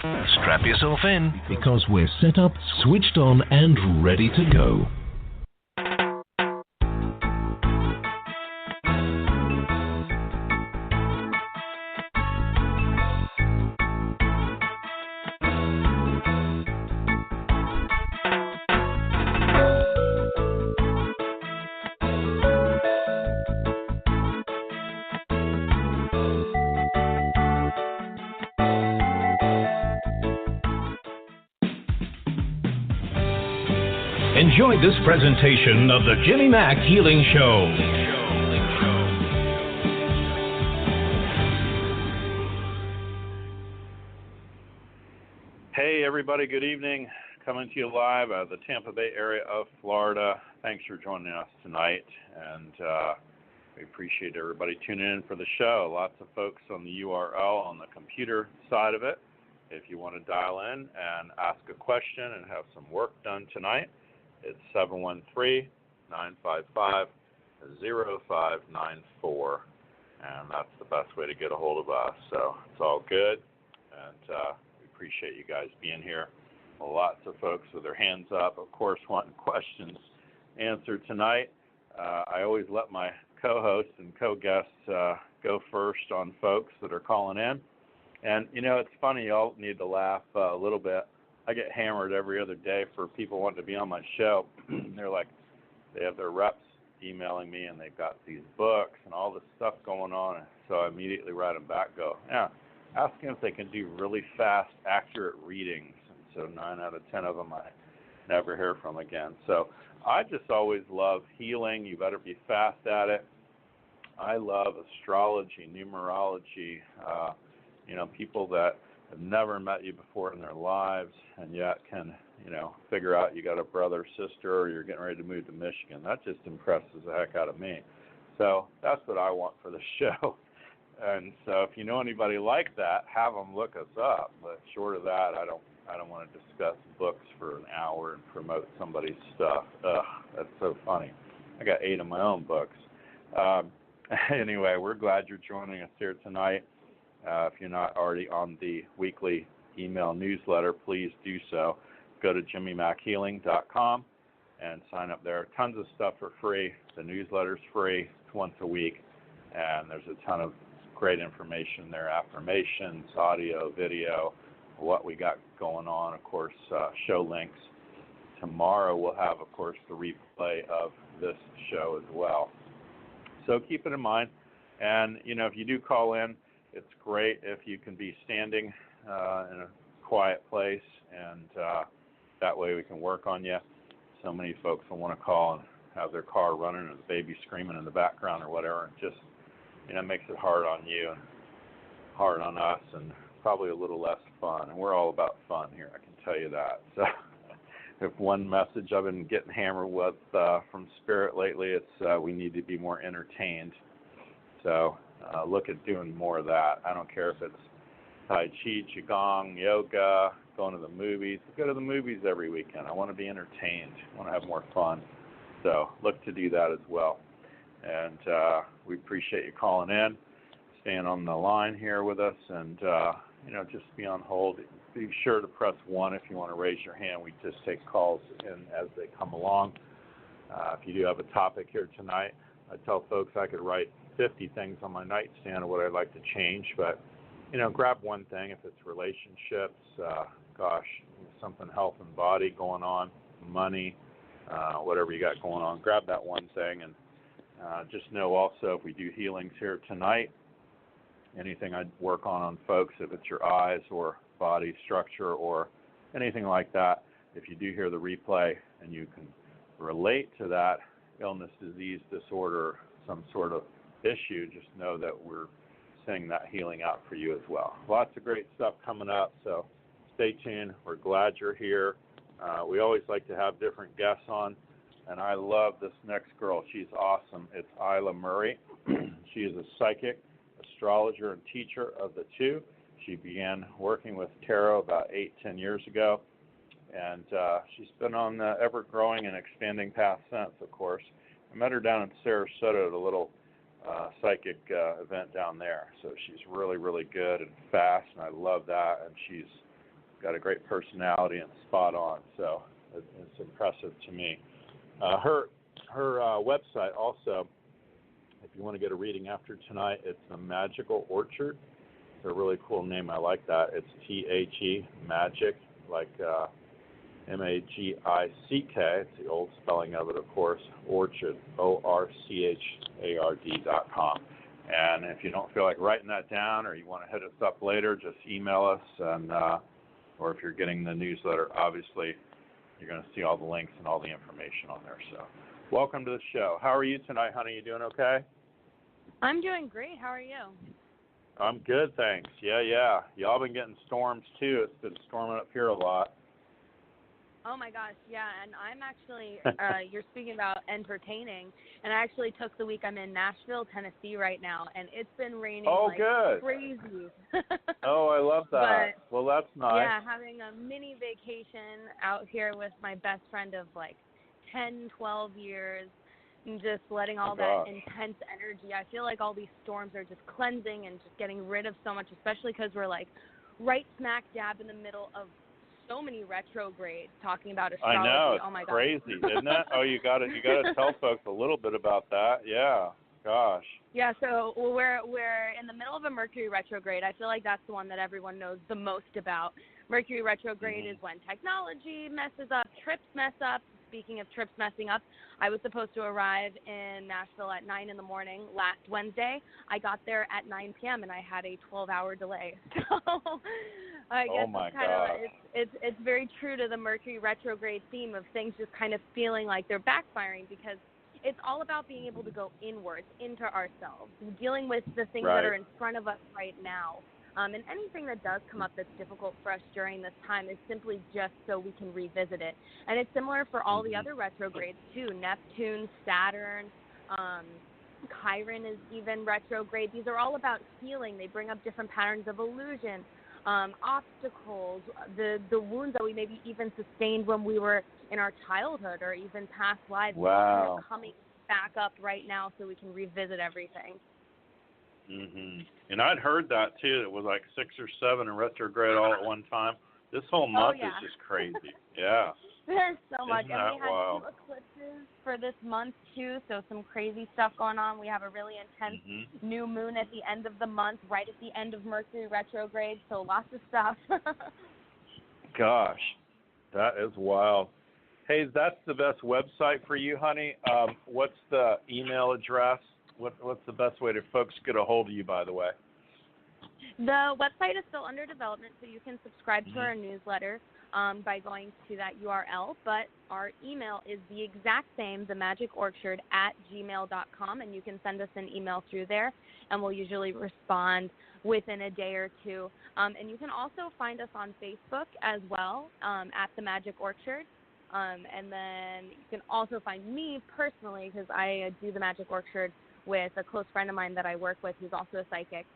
Strap yourself in because we're set up, switched on, and ready to go. Enjoy this presentation of the Jimmy Mack Healing Show. Hey everybody, good evening. Coming to you live out of the Tampa Bay area of Florida. Thanks for joining us tonight, and we appreciate everybody tuning in for the show. Lots of folks on the URL on the computer side of it. If you want to dial in and ask a question and have some work done tonight, it's 713-955-0594, and that's the best way to get a hold of us. So it's all good, and we appreciate you guys being here. Lots of folks with their hands up, of course, wanting questions answered tonight. I always let my co-hosts and co-guests go first on folks that are calling in. And, you know, it's funny, y'all need to laugh a little bit. I get hammered every other day for people wanting to be on my show. They're like, they have their reps emailing me, and they've got these books and all this stuff going on. And so I immediately write them back, go, yeah, ask them if they can do really fast, accurate readings. And so 9 out of 10 of them I never hear from again. So I just always love healing. You better be fast at it. I love astrology, numerology, people that have never met you before in their lives and yet can, figure out you got a brother or sister or you're getting ready to move to Michigan. That just impresses the heck out of me. So that's what I want for the show. And so if you know anybody like that, have them look us up. But short of that, I don't want to discuss books for an hour and promote somebody's stuff. Ugh, that's so funny. I got 8 of my own books. Anyway, we're glad you're joining us here tonight. If you're not already on the weekly email newsletter, please do so. Go to jimmymackhealing.com and sign up there. Tons of stuff for free. The newsletter's free. It's once a week, and there's a ton of great information there, affirmations, audio, video, what we got going on, of course, show links. Tomorrow we'll have, of course, the replay of this show as well. So keep it in mind. And, if you do call in, it's great if you can be standing in a quiet place, and that way we can work on you. So many folks will want to call and have their car running and the baby screaming in the background or whatever, and just, makes it hard on you and hard on us and probably a little less fun. And we're all about fun here, I can tell you that. So if one message I've been getting hammered with from Spirit lately, it's we need to be more entertained. So look at doing more of that. I don't care if it's Tai Chi, Qigong, yoga, going to the movies. Go to the movies every weekend. I want to be entertained. I want to have more fun. So look to do that as well. And we appreciate you calling in, staying on the line here with us, and, just be on hold. Be sure to press 1 if you want to raise your hand. We just take calls in as they come along. If you do have a topic here tonight, I tell folks I could write 50 things on my nightstand of what I'd like to change, but, grab one thing. If it's relationships, something health and body going on, money, whatever you got going on, grab that one thing. And just know also if we do healings here tonight, anything I work on folks, if it's your eyes or body structure or anything like that, if you do hear the replay and you can relate to that illness, disease, disorder, some sort of issue, just know that we're sending that healing out for you as well. Lots of great stuff coming up, so stay tuned. We're glad you're here. We always like to have different guests on, and I love this next girl. She's awesome. It's Ayla Murray. She is a psychic, astrologer, and teacher of the two. She began working with tarot about 8-10 years ago, and she's been on the ever-growing and expanding path since, of course. I met her down in Sarasota at a little psychic event down there. So she's really, really good and fast, and I love that. And she's got a great personality and spot on. So it's impressive to me. Her website also, if you want to get a reading after tonight, it's the Magical Orchard. It's a really cool name. I like that. It's THE, magic, like MAGICK. It's the old spelling of it, of course. Orchard, ORCHARD.com. And if you don't feel like writing that down, or you want to hit us up later, just email us. And or if you're getting the newsletter, obviously you're going to see all the links and all the information on there. So, welcome to the show. How are you tonight, honey? You doing okay? I'm doing great. How are you? I'm good, thanks. Yeah. Y'all been getting storms too. It's been storming up here a lot. Oh my gosh, yeah, and I'm actually, you're speaking about entertaining, and I actually took the week. I'm in Nashville, Tennessee right now, and it's been raining good. Crazy. Oh, I love that. Well, that's nice. Yeah, having a mini vacation out here with my best friend of 10, 12 years, and just letting all that intense energy. I feel like all these storms are just cleansing and just getting rid of so much, especially because we're right smack dab in the middle of so many retrogrades talking about astrology. I know, it's oh my crazy, isn't it? Oh, you got to tell folks a little bit about that. Yeah, gosh. Yeah, so we're in the middle of a Mercury retrograde. I feel like that's the one that everyone knows the most about. Mercury retrograde is when technology messes up, trips mess up. Speaking of trips messing up, I was supposed to arrive in Nashville at 9 in the morning last Wednesday. I got there at 9 p.m. and I had a 12-hour delay. So I guess it's very true to the Mercury retrograde theme of things just kind of feeling like they're backfiring, because it's all about being able to go inwards into ourselves, dealing with the things that are in front of us right now. And anything that does come up that's difficult for us during this time is simply just so we can revisit it. And it's similar for all the other retrogrades too. Neptune, Saturn, Chiron is even retrograde. These are all about healing. They bring up different patterns of illusion, obstacles, the wounds that we maybe even sustained when we were in our childhood or even past lives. Wow. They're coming back up right now so we can revisit everything. And I'd heard that too. It was 6 or 7 in retrograde all at one time. This whole month is just crazy. Yeah. There's so much. Isn't And we had wild? 2 eclipses for this month too, so some crazy stuff going on. We have a really intense new moon at the end of the month, right at the end of Mercury retrograde, so lots of stuff. Gosh, that is wild. Hey, that's the best website for you, honey. What's the email address? What's the best way to folks get a hold of you, by the way? The website is still under development, so you can subscribe to our newsletter by going to that URL, but our email is the exact same, themagicorchard@gmail.com, and you can send us an email through there, and we'll usually respond within a day or two. And you can also find us on Facebook as well, at The Magic Orchard. And then you can also find me personally, because I do The Magic Orchard with a close friend of mine that I work with who's also a psychic.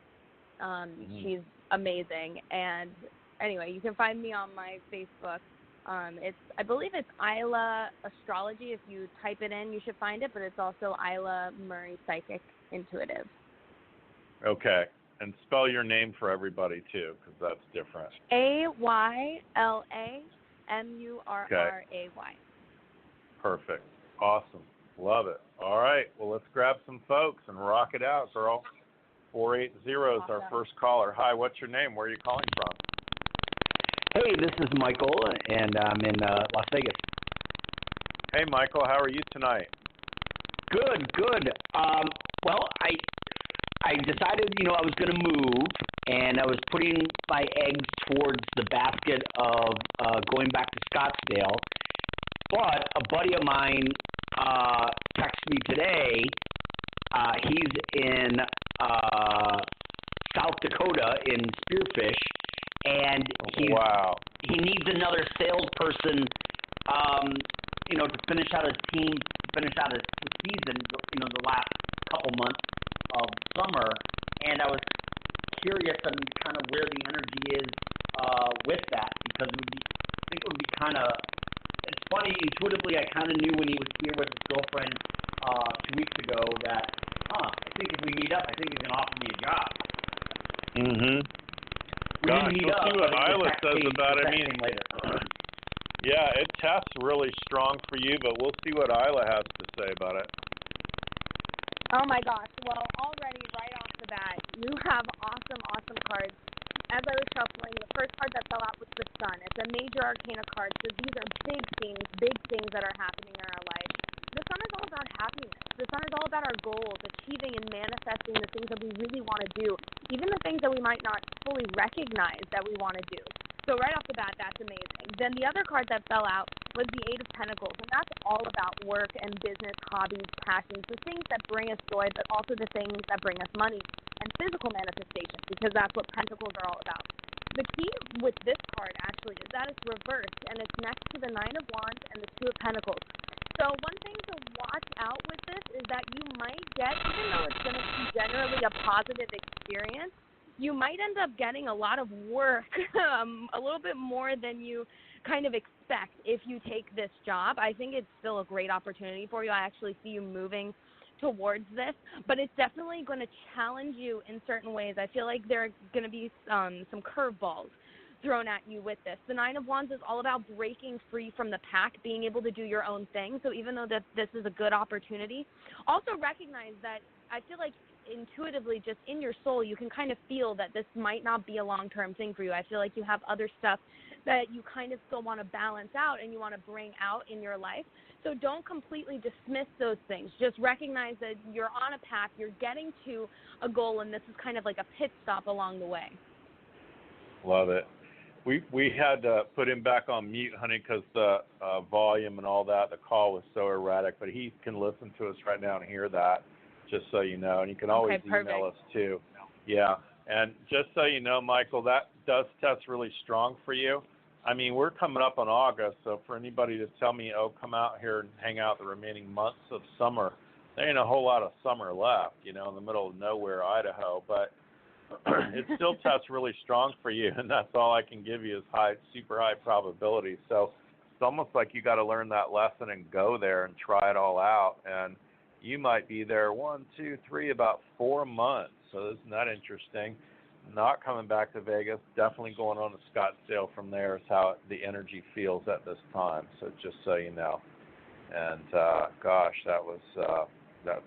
She's amazing. And anyway, you can find me on my Facebook. I believe it's Ayla Astrology. If you type it in, you should find it, but it's also Ayla Murray Psychic Intuitive. Okay. And spell your name for everybody, too, because that's different. AYLAMURRAY. Perfect. Awesome. Love it. All right. Well, let's grab some folks and rock it out, girl. 480 is our first caller. Hi, what's your name? Where are you calling from? Hey, this is Michael, and I'm in Las Vegas. Hey, Michael, how are you tonight? Good. Well, I decided, I was going to move, and I was putting my eggs towards the basket of going back to Scottsdale. But a buddy of mine texted me today. He's in South Dakota in Spearfish, and he needs another salesperson, to finish out his team, finish out his season, the last couple months of summer. And I was curious on kind of where the energy is with that, because it's funny, intuitively I kind of knew when he was here with his girlfriend 2 weeks ago that, I think if we meet up, I think he's going to offer me a job. gosh, meet we'll up, see what Ayla says about it. I mean, later. yeah, it tests really strong for you, but we'll see what Ayla has to say about it. Oh my gosh. Well, already right off the bat, you have awesome, awesome cards. As I was shuffling, the first card that fell out was the Sun. It's a major arcana card, so these are big things that are happening in our life. The Sun is all about happiness. The Sun is all about our goals, achieving and manifesting the things that we really want to do, even the things that we might not fully recognize that we want to do. So right off the bat, that's amazing. Then the other card that fell out was the Eight of Pentacles, and that's all about work and business, hobbies, passions, the things that bring us joy, but also the things that bring us money and physical manifestation, because that's what Pentacles are all about. The key with this card, actually, is that it's reversed, and it's next to the Nine of Wands and the Two of Pentacles. So one thing to watch out with this is that you might get, even though it's going to be generally a positive experience, you might end up getting a lot of work, a little bit more than you kind of expect if you take this job. I think it's still a great opportunity for you. I actually see you moving towards this, but it's definitely going to challenge you in certain ways. I feel like there are going to be some curveballs thrown at you with this. The Nine of Wands is all about breaking free from the pack, being able to do your own thing. So even though this is a good opportunity, also recognize that I feel like intuitively, just in your soul, you can kind of feel that this might not be a long-term thing for you. I feel like you have other stuff that you kind of still want to balance out and you want to bring out in your life. So don't completely dismiss those things. Just recognize that you're on a path, you're getting to a goal, and this is kind of like a pit stop along the way. Love it. We had to put him back on mute, honey, because the volume and all that, the call was so erratic, but he can listen to us right now and hear that, just so you know. And you can always email us, too. Yeah. And just so you know, Michael, that does test really strong for you. I mean, we're coming up on August, so for anybody to tell me, oh, come out here and hang out the remaining months of summer, there ain't a whole lot of summer left, in the middle of nowhere, Idaho. But it still tests really strong for you, and that's all I can give you is super high probability. So it's almost like you got to learn that lesson and go there and try it all out. And you might be there about 4 months. So isn't that interesting? Not coming back to Vegas, definitely going on to Scottsdale from there is how the energy feels at this time. So just so you know. And gosh, that's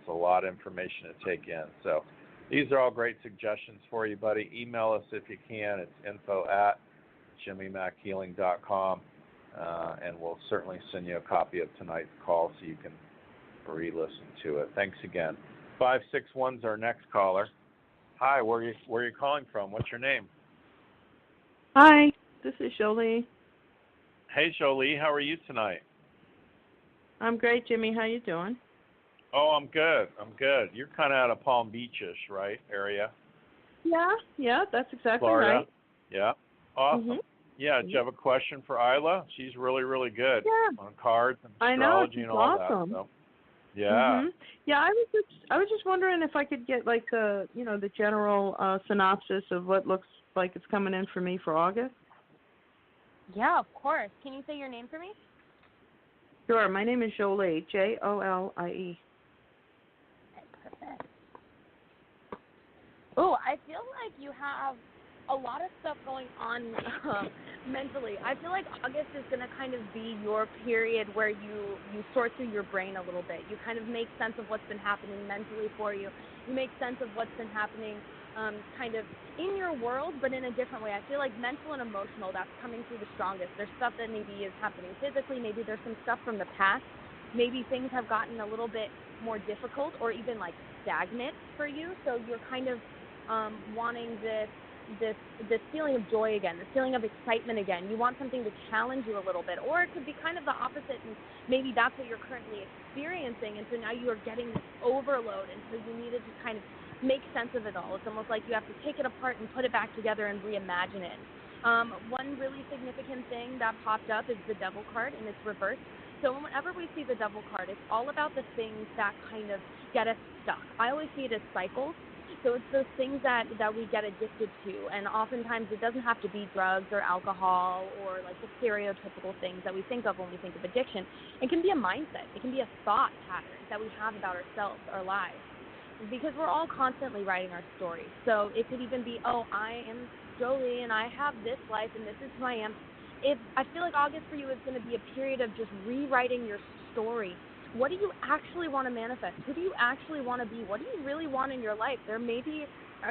a lot of information to take in. So these are all great suggestions for you, buddy. Email us if you can. It's info@jimmymackhealing.com, and we'll certainly send you a copy of tonight's call so you can re-listen to it. Thanks again. 561's our next caller. Hi, where are you calling from? What's your name? Hi, this is Jolie. Hey, Jolie, how are you tonight? I'm great, Jimmy. How you doing? Oh, I'm good. You're kind of out of Palm Beach-ish, right, area? Yeah, that's exactly Florida. right. Yeah, awesome. Mm-hmm. Yeah, do you have a question for Ayla? She's really, really good on cards and astrology and all awesome. that. So. Yeah. Mm-hmm. Yeah, I was just wondering if I could get like the general synopsis of what looks like it's coming in for me for August. Yeah, of course. Can you say your name for me? Sure. My name is Jolie, Jolie. Okay, perfect. Oh, I feel like you have a lot of stuff going on mentally. I feel like August is going to kind of be your period where you sort through your brain a little bit. You kind of make sense of what's been happening mentally for you. You make sense of what's been happening kind of in your world, but in a different way. I feel like mental and emotional, that's coming through the strongest. There's stuff that maybe is happening physically. Maybe there's some stuff from the past. Maybe things have gotten a little bit more difficult or even like stagnant for you. So you're kind of wanting this feeling of joy again, this feeling of excitement again. You want something to challenge you a little bit, or it could be kind of the opposite, and maybe that's what you're currently experiencing, and so now you are getting this overload, and so you needed to kind of make sense of it all. It's almost like you have to take it apart and put it back together and reimagine it. One really significant thing that popped up is the Devil card, and it's reversed. So whenever we see the Devil card, it's all about the things that kind of get us stuck. I always see it as cycles. So it's those things that we get addicted to, and oftentimes it doesn't have to be drugs or alcohol or like the stereotypical things that we think of when we think of addiction. It can be a mindset. It can be a thought pattern that we have about ourselves, our lives, because we're all constantly writing our story. So it could even be, oh, I am Jolie and I have this life and this is who I am. I feel like August for you is going to be a period of just rewriting your story. What do you actually want to manifest? Who do you actually want to be? What do you really want in your life? There maybe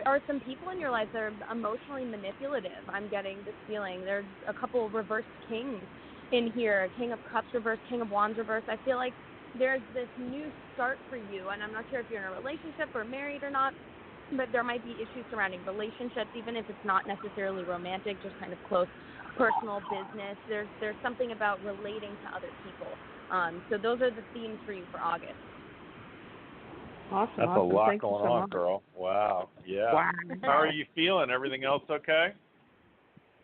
are some people in your life that are emotionally manipulative. I'm getting this feeling. There's a couple of reversed kings in here, King of Cups reversed, King of Wands reversed. I feel like there's this new start for you, and I'm not sure if you're in a relationship or married or not, but there might be issues surrounding relationships, even if it's not necessarily romantic, just kind of close personal business. There's something about relating to other people. So those are the themes for you for August. Awesome. That's a lot going on, girl. Wow. Yeah. Wow. How are you feeling? Everything else okay?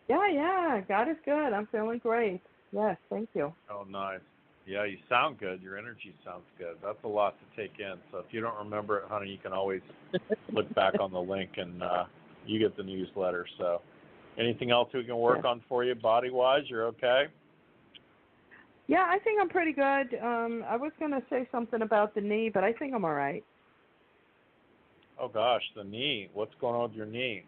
Yeah. God is good. I'm feeling great. Yes, thank you. Oh, nice. Yeah, you sound good. Your energy sounds good. That's a lot to take in. So if you don't remember it, honey, you can always look back on the link and you get the newsletter. So anything else we can work on for you body-wise? You're okay? Yeah, I think I'm pretty good. I was going to say something about the knee, but I think I'm all right. Oh, gosh, the knee. What's going on with your knee?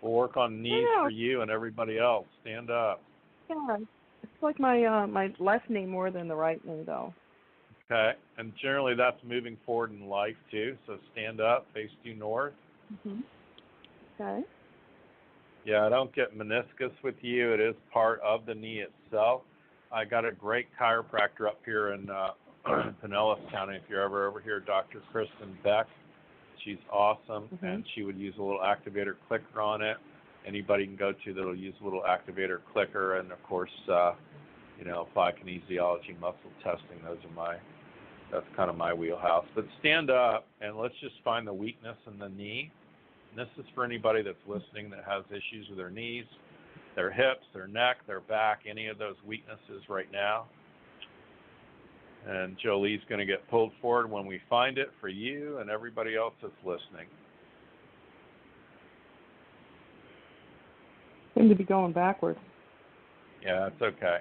We'll work on knees for you and everybody else. Stand up. Yeah, it's like my left knee more than the right knee, though. Okay, and generally that's moving forward in life, too. So stand up, face due north. Mm-hmm. Okay. Yeah, I don't get meniscus with you. It is part of the knee itself. I got a great chiropractor up here in Pinellas County. If you're ever over here, Dr. Kristen Beck. She's awesome, and she would use a little activator clicker on it. Anybody can go to that'll use a little activator clicker, and of course, apply kinesiology, muscle testing. That's kind of my wheelhouse. But stand up, and let's just find the weakness in the knee. And this is for anybody that's listening that has issues with their knees, their hips, their neck, their back, any of those weaknesses right now. And Jolie's going to get pulled forward when we find it for you and everybody else that's listening. Seem to be going backwards. Yeah, it's okay.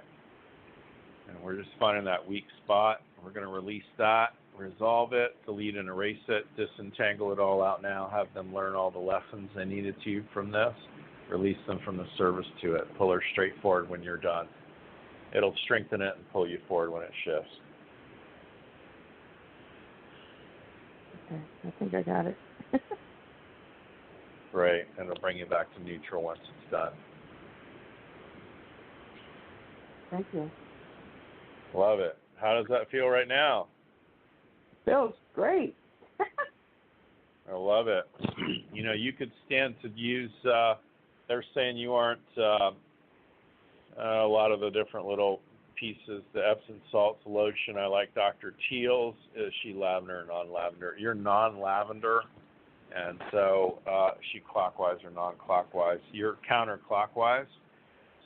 And we're just finding that weak spot. We're going to release that, resolve it, delete and erase it, disentangle it all out now, have them learn all the lessons they needed to from this, release them from the service to it, pull her straight forward when you're done. It'll strengthen it and pull you forward when it shifts. Okay, I think I got it. Great, and it'll bring you back to neutral once it's done. Thank you. Love it. How does that feel right now? Feels great. I love it. You could stand to use, they're saying you aren't a lot of the different little pieces, the Epsom salts, lotion. I like Dr. Teal's. Is she lavender or non-lavender? You're non-lavender, and so she clockwise or non-clockwise. You're counterclockwise,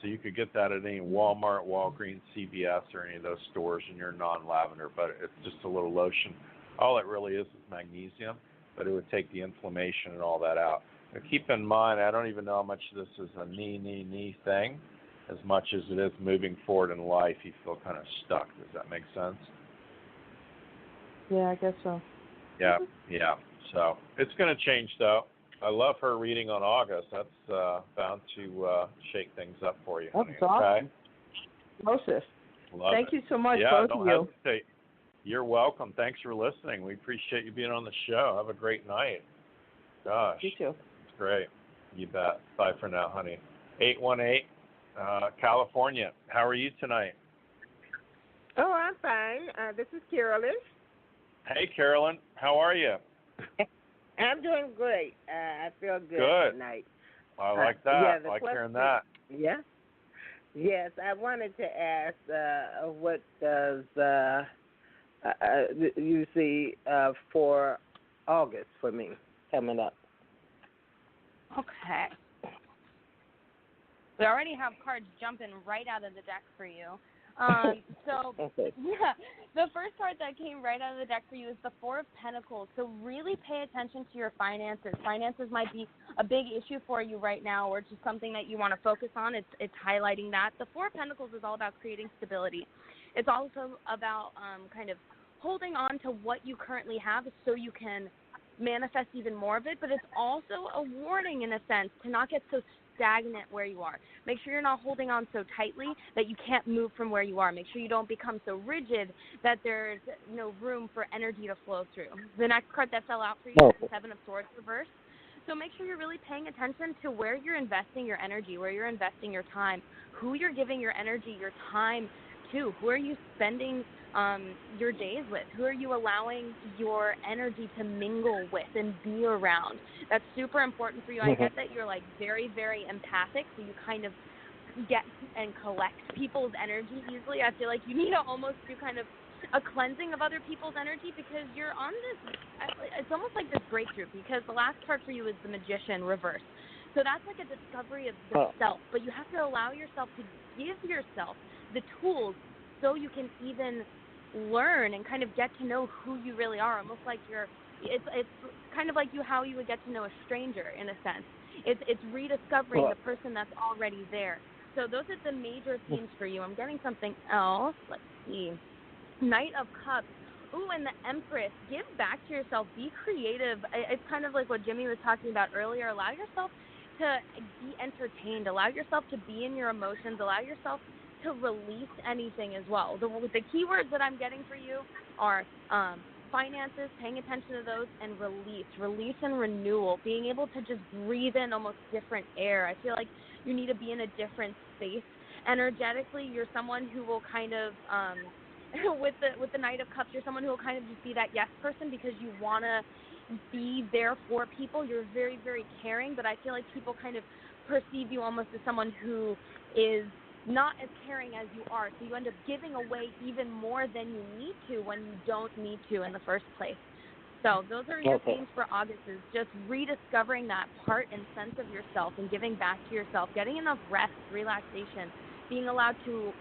so you could get that at any Walmart, Walgreens, CVS, or any of those stores, and you're non-lavender, but it's just a little lotion. All it really is magnesium, but it would take the inflammation and all that out. Now, keep in mind, I don't even know how much this is a knee thing, as much as it is moving forward in life. You feel kind of stuck. Does that make sense? Yeah, I guess so. Yeah. So it's going to change, though. I love her reading on August. That's bound to shake things up for you, honey. That's awesome. Okay? Thank you so much, both of you. Hesitate. You're welcome. Thanks for listening. We appreciate you being on the show. Have a great night. Gosh. You too. It's great. You bet. Bye for now, honey. 818, California. How are you tonight? Oh, I'm fine. This is Carolyn. Hey, Carolyn. How are you? I'm doing great. I feel good tonight. I like that. I like hearing that. Yeah. Yes, I wanted to ask, what does you see for August for me coming up? Okay. We already have cards jumping right out of the deck for you. Okay. Yeah, the first card that came right out of the deck for you is the Four of Pentacles. So really pay attention to your finances. Finances might be a big issue for you right now, or just something that you want to focus on. It's highlighting that. The Four of Pentacles is all about creating stability. It's also about kind of holding on to what you currently have so you can manifest even more of it, but it's also a warning in a sense to not get so stagnant where you are. Make sure you're not holding on so tightly that you can't move from where you are. Make sure you don't become so rigid that there's no room for energy to flow through. The next card that fell out for you is the Seven of Swords reversed. So make sure you're really paying attention to where you're investing your energy, where you're investing your time, who you're giving your energy, your time to, who are you spending your days with, who are you allowing your energy to mingle with and be around. That's super important for you. I get that you're like very, very empathic, so you kind of get and collect people's energy easily. I feel like you need to almost do kind of a cleansing of other people's energy because you're on this, it's almost like this breakthrough, because the last card for you is the Magician reversed. So that's like a discovery of the self, but you have to allow yourself to give yourself the tools so you can even learn and kind of get to know who you really are, almost like it's kind of like how you would get to know a stranger in a sense. It's rediscovering the person that's already there. So those are the major themes for you. I'm getting something else. Let's see. Knight of Cups. Ooh, and the Empress. Give back to yourself. Be creative. It's kind of like what Jimmy was talking about earlier. Allow yourself to be entertained. Allow yourself to be in your emotions. Allow yourself to release anything as well. The keywords that I'm getting for you are finances, paying attention to those, and release and renewal, being able to just breathe in almost different air. I feel like you need to be in a different space. Energetically, you're someone who will kind of, with the Knight of Cups, you're someone who will kind of just be that yes person because you want to be there for people. You're very, very caring, but I feel like people kind of perceive you almost as someone who is not as caring as you are, so you end up giving away even more than you need to when you don't need to in the first place. So those are your themes for August, is just rediscovering that part and sense of yourself and giving back to yourself, getting enough rest, relaxation, being allowed to,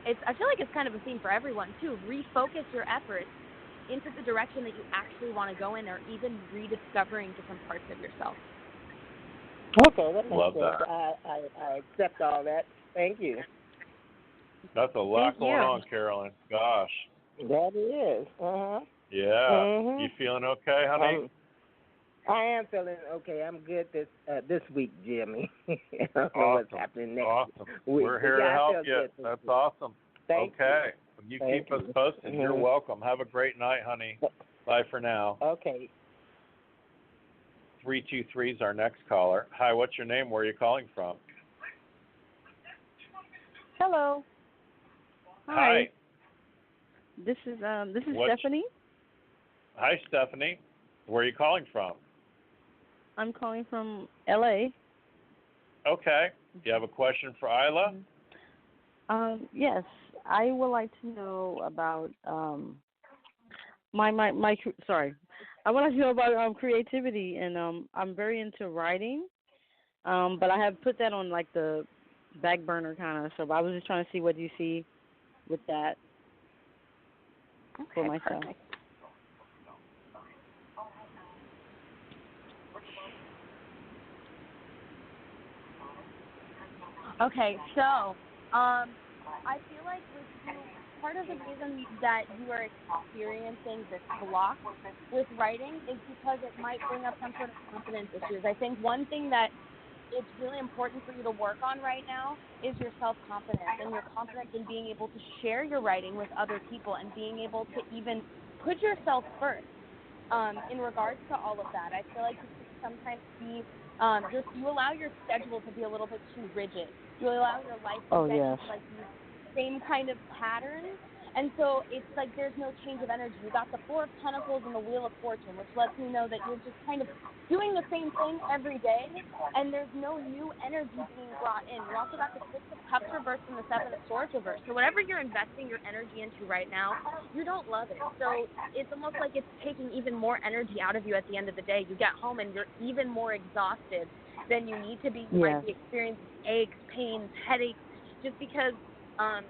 I feel like it's kind of a theme for everyone too, refocus your efforts into the direction that you actually want to go in, or even rediscovering different parts of yourself. Okay, that makes sense. I accept all that. Thank you. That's a lot going on, Carolyn. Gosh. That is. Yeah. You feeling okay, honey? I am feeling okay. I'm good this week, Jimmy. I don't know what's happening next week. We're here to help you. That's awesome. Thank you. Keep us posted. You're welcome. Have a great night, honey. Bye for now. Okay. 323 is our next caller. Hi, what's your name? Where are you calling from? Hello. Hi. This is Stephanie. Hi, Stephanie. Where are you calling from? I'm calling from LA. Okay. Do you have a question for Ayla? Yes. I would like to know about I want to know about creativity, and I'm very into writing, but I have put that on like the back burner kind of. So I was just trying to see what you see with that for myself. Perfect. Okay, so I feel like with you, part of the reason that you are experiencing this block with writing is because it might bring up some sort of confidence issues. I think one thing that it's really important for you to work on right now is your self-confidence and your confidence in being able to share your writing with other people and being able to even put yourself first in regards to all of that. I feel like you can sometimes be, you allow your schedule to be a little bit too rigid. You allow your life to get into like these same kind of patterns. And so it's like there's no change of energy. You got the Four of Pentacles and the Wheel of Fortune, which lets me know that you're just kind of doing the same thing every day, and there's no new energy being brought in. You also got the Six of Cups reversed and the Seven of Swords reversed. So whatever you're investing your energy into right now, you don't love it. So it's almost like it's taking even more energy out of you at the end of the day. You get home and you're even more exhausted than you need to be. You might be experiencing aches, pains, headaches, just because I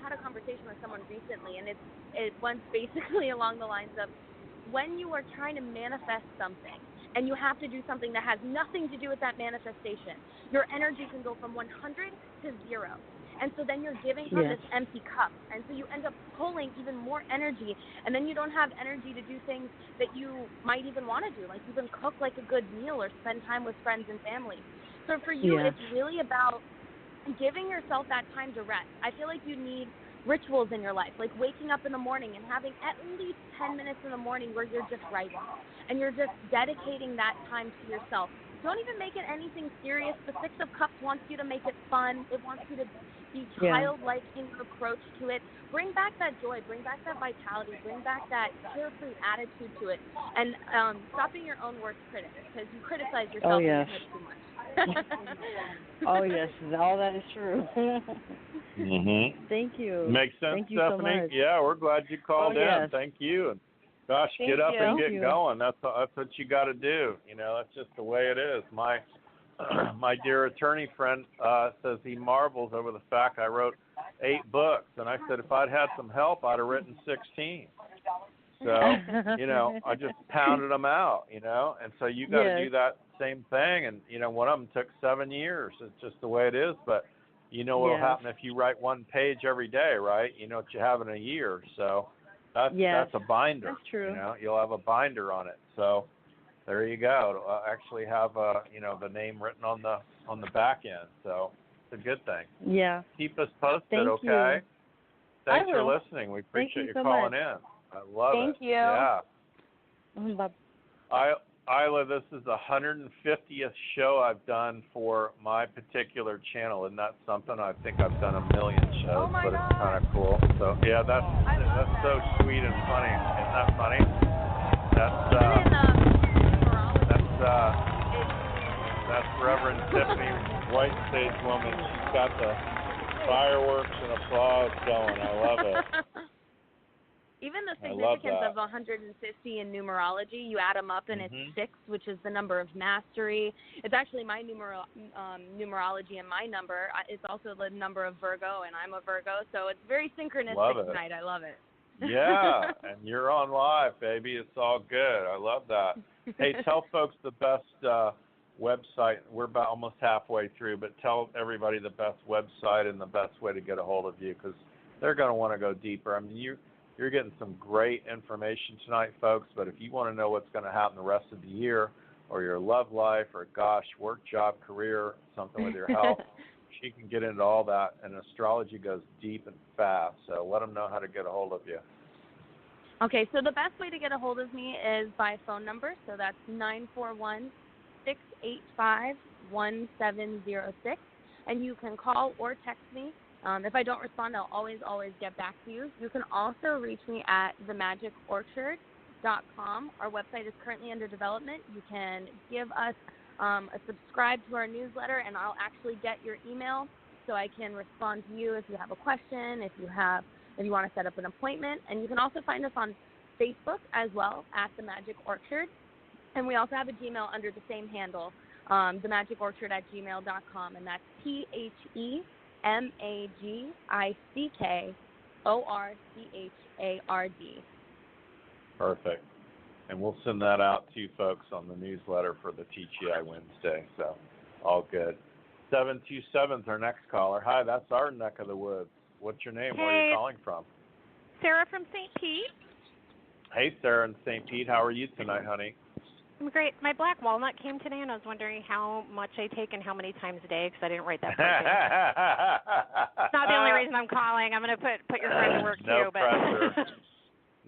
had a conversation with someone recently, and it went basically along the lines of, when you are trying to manifest something and you have to do something that has nothing to do with that manifestation, your energy can go from 100 to 0. And so then you're giving from this empty cup. And so you end up pulling even more energy, and then you don't have energy to do things that you might even want to do, like even cook like a good meal or spend time with friends and family. So for you, Yeah. it's really about giving yourself that time to rest. I feel like you need rituals in your life, like waking up in the morning and having at least 10 minutes in the morning where you're just writing and you're just dedicating that time to yourself. Don't even make it anything serious. The Six of Cups wants you to make it fun. It wants you to be childlike in your approach to it. Bring back that joy. Bring back that vitality. Bring back that carefree attitude to it. And stop being your own worst critic, because you criticize yourself in your head too much. Oh, yes. All that is true. Thank you. Makes sense, Thank you Stephanie. so much. Yeah, we're glad you called in. Yes. Thank you. And gosh, Thank get up you. and Thank get you. going. That's what you got to do. That's just the way it is. My dear attorney friend says he marvels over the fact I wrote 8 books, and I said if I'd had some help, I'd have written 16. So, I just pounded them out, and so you got to do that same thing. And, one of them took 7 years. It's just the way it is. But what will happen if you write 1 page every day, right? You know what you have in a year. So that's a binder. That's true. You'll have a binder on it. So there you go. It'll actually have, the name written on the back end. So it's a good thing. Yeah. Keep us posted, Thank okay? you. Thanks for listening. We appreciate you calling in. I love it. Thank you. Yeah. Bye. Ayla, this is the 150th show I've done for my particular channel. Isn't that something? I think I've done 1 million shows, but it's kind of cool. So yeah, that's so sweet and funny. Isn't that funny? That's Reverend Tiffany, White Stage Woman. She's got the fireworks and applause going. I love it. Even the significance of 150 in numerology, you add them up and it's 6, which is the number of mastery. It's actually my numerology and my number. It's also the number of Virgo, and I'm a Virgo, so it's very synchronistic tonight. I love it. Yeah, and you're on live, baby. It's all good. I love that. Hey, tell folks the best website. We're about almost halfway through, but tell everybody the best website and the best way to get a hold of you, because they're going to want to go deeper. I mean, you're getting some great information tonight, folks, but if you want to know what's going to happen the rest of the year, or your love life, or work, job, career, something with your health, she can get into all that, and astrology goes deep and fast, so let them know how to get a hold of you. Okay, so the best way to get a hold of me is by phone number, so that's 941-685-1706, and you can call or text me. If I don't respond, I'll always get back to you. You can also reach me at themagicorchard.com. Our website is currently under development. You can give us a subscribe to our newsletter, and I'll actually get your email so I can respond to you if you have a question, if you want to set up an appointment. And you can also find us on Facebook as well, at The Magic Orchard. And we also have a Gmail under the same handle, themagicorchard@gmail.com, and that's TheMagicorchard. Perfect. And we'll send that out to folks on the newsletter for the TGI Wednesday. So all good. 727 is our next caller. Hi, that's our neck of the woods. What's your name? Hey. Where are you calling from? Sarah from St. Pete. Hey, Sarah in St. Pete. How are you tonight, honey? I'm great. My black walnut came today, and I was wondering how much I take and how many times a day, because I didn't write that part down. It's not the only reason I'm calling. I'm going to put your friend to work, too. Pressure.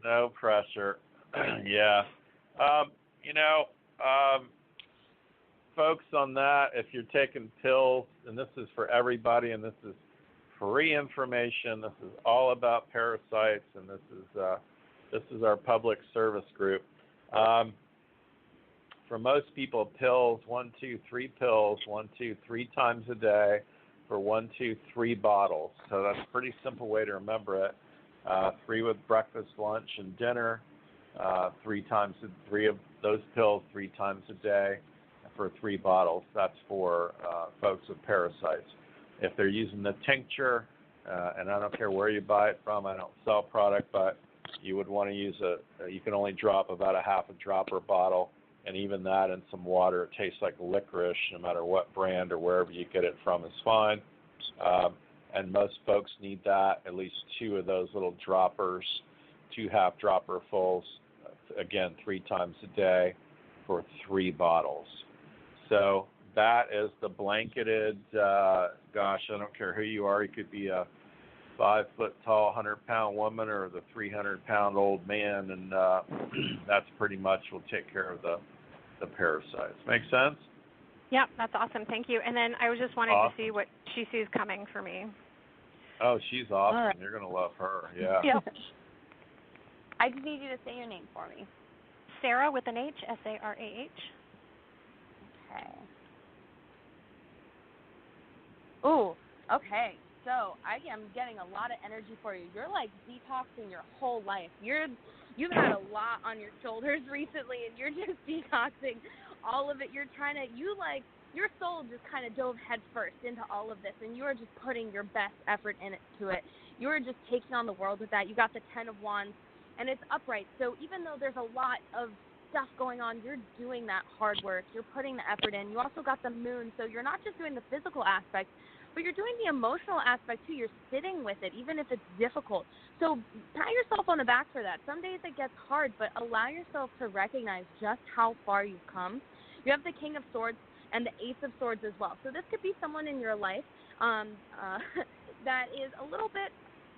No pressure. Yeah. Folks, on that, if you're taking pills, and this is for everybody, and this is free information, this is all about parasites, and this is our public service group. For most people, pills, 1, 2, 3 pills, 1, 2, 3 times a day for 1, 2, 3 bottles. So that's a pretty simple way to remember it. 3 with breakfast, lunch, and dinner. 3 of those pills 3 times a day for 3 bottles. That's for folks with parasites. If they're using the tincture, and I don't care where you buy it from, I don't sell product, but you would want to use you can only drop about a half a drop per bottle, and even that in some water. It tastes like licorice, no matter what brand or wherever you get it from is fine. And most folks need that, at least 2 of those little droppers, 2 half dropper fulls, again, 3 times a day for 3 bottles. So that as the blanketed, gosh, I don't care who you are. You could be a 5 foot tall, 100-pound woman or the 300-pound old man, and that's pretty much will take care of the parasites. Make sense? Yep, that's awesome. Thank you. And then I was just wanting to see what she sees coming for me. Oh, she's awesome. All right. You're going to love her. Yeah. Yep. I just need you to say your name for me. Sarah with an H, Sarah. Okay. Ooh, okay. So I am getting a lot of energy for you. You're like detoxing your whole life. You've had a lot on your shoulders recently, and you're just detoxing all of it. You're trying to, your soul just kind of dove headfirst into all of this, and you are just putting your best effort into it. You are just taking on the world with that. You got the 10 of Wands, and it's upright. So even though there's a lot of stuff going on, you're doing that hard work. You're putting the effort in. You also got the moon, so you're not just doing the physical aspect, but you're doing the emotional aspect too. You're sitting with it, even if it's difficult. So pat yourself on the back for that. Some days it gets hard, but allow yourself to recognize just how far you've come. You have the King of Swords and the Ace of Swords as well. So this could be someone in your life that is a little bit